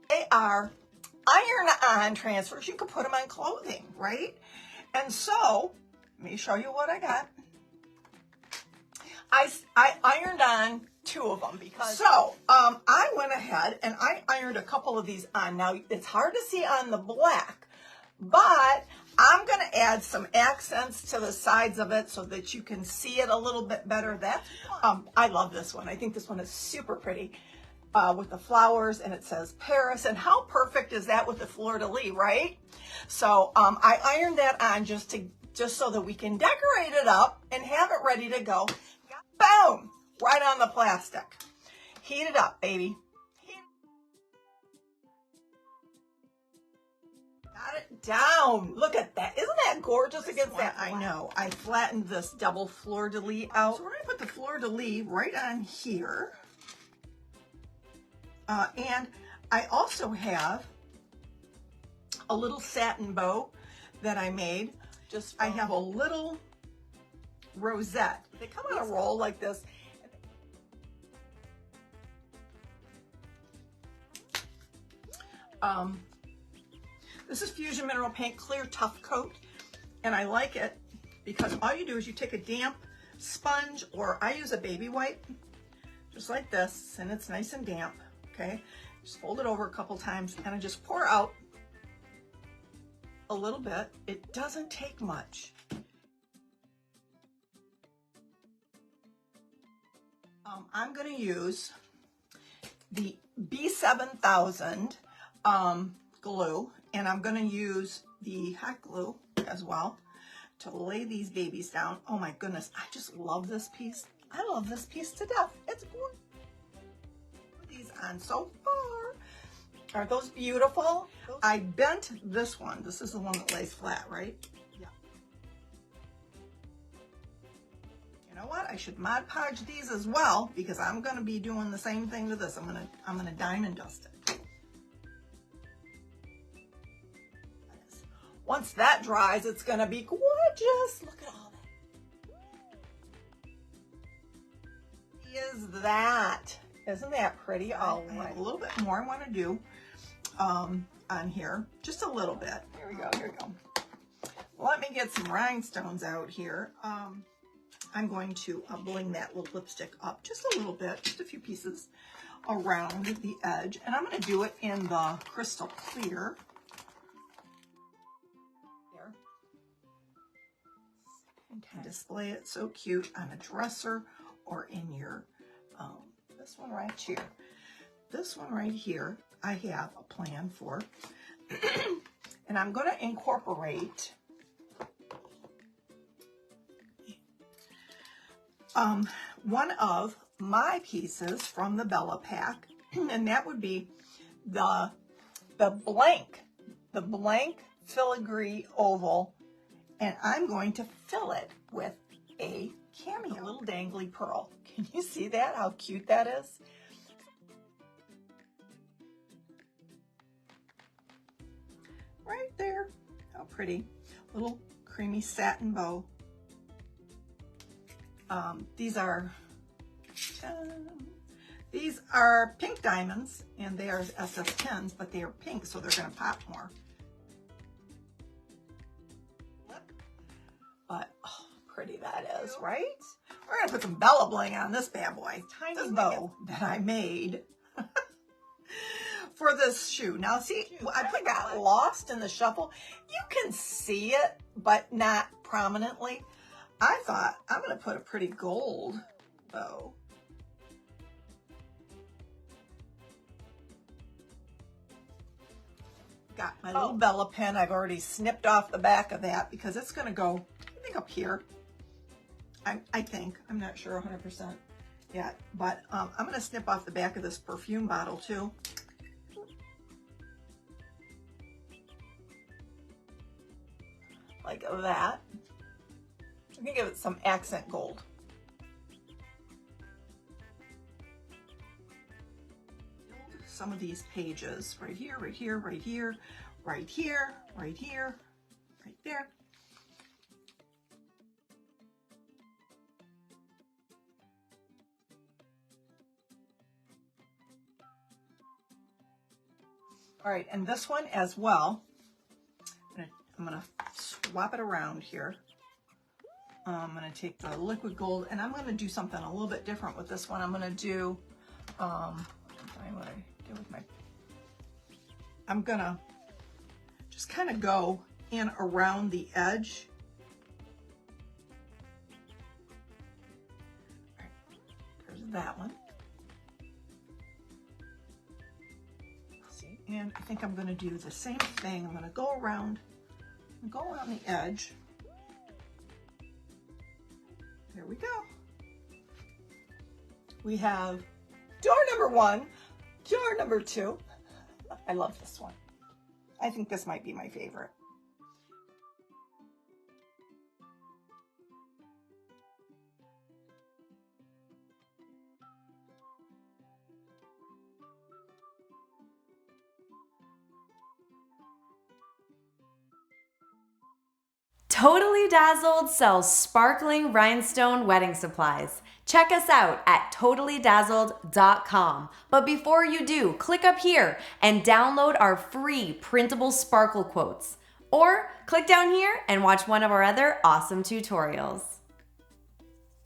They are iron-on transfers. You could put them on clothing, right? And so, let me show you what I got. I ironed on 2 of them because, so I went ahead and I ironed a couple of these on. Now, it's hard to see on the black, but I'm going to add some accents to the sides of it so that you can see it a little bit better. I love this one. I think this one is super pretty with the flowers, and it says Paris. And how perfect is that with the fleur de lis, right? So I ironed that on just so that we can decorate it up and have it ready to go. Boom! Right on the plastic. Heat it up, baby. Got it down. Look at that. Isn't that gorgeous against that? I know. I flattened this double fleur de lis out. So we're going to put the fleur de lis right on here. And I also have a little satin bow that I made. I have a little rosette. They come on a roll like this. This is Fusion Mineral Paint Clear Tough Coat, and I like it because all you do is you take a damp sponge, or I use a baby wipe, just like this, and it's nice and damp, okay? Just fold it over a couple times, and I just pour out a little bit. It doesn't take much. I'm going to use the B7000 glue, and I'm going to use the hot glue as well to lay these babies down. Oh my goodness, I just love this piece. I love this piece to death. It's gorgeous. These on so far. Aren't those beautiful? I bent this one. This is the one that lays flat, right? Yeah. You know what? I should Mod Podge these as well, because I'm going to be doing the same thing to this. I'm gonna diamond dust it. Once that dries, it's going to be gorgeous. Look at all that. Is that? Isn't that pretty? All right. A little bit more I want to do on here. Just a little bit. Here we go. Here we go. Let me get some rhinestones out here. I'm going to bling that little lipstick up just a little bit, just a few pieces around the edge. And I'm going to do it in the crystal clear. There. And can display it so cute on a dresser or in your, this one right here. This one right here, I have a plan for. And I'm going to incorporate one of my pieces from the Bella pack, and that would be the blank filigree oval, and I'm going to fill it with a Cameo, a little dangly pearl. Can you see that? How cute that is? Right there. How pretty. Little creamy satin bow. These are pink diamonds, and they are SS10s, but they are pink, so they're going to pop more. But oh, pretty that is, right? We're going to put some Bella bling on this bad boy. Tiny bow that I made for this shoe. Now, see, I think I got lost in the shuffle. You can see it, but not prominently. I thought I'm going to put a pretty gold bow. Got my little Bella pin. I've already snipped off the back of that because it's going to go, I think, up here. I think. I'm not sure 100% yet. But I'm going to snip off the back of this perfume bottle too. Like that. I'm going to give it some accent gold. Some of these pages right here, right here, right here, right here, right here, right there. All right, and this one as well. I'm gonna swap it around here. I'm gonna take the liquid gold, and I'm gonna do something a little bit different with this one. I'm gonna do, find what I did with my, I'm gonna just kind of go in around the edge. All right, there's that one. See, and I think I'm gonna do the same thing. I'm gonna go around the edge. There we go. We have door number 1, door number 2. I love this one. I think this might be my favorite. Totally Dazzled sells sparkling rhinestone wedding supplies. Check us out at totallydazzled.com. But before you do, click up here and download our free Printable Sparkle Quotes. Or click down here and watch one of our other awesome tutorials.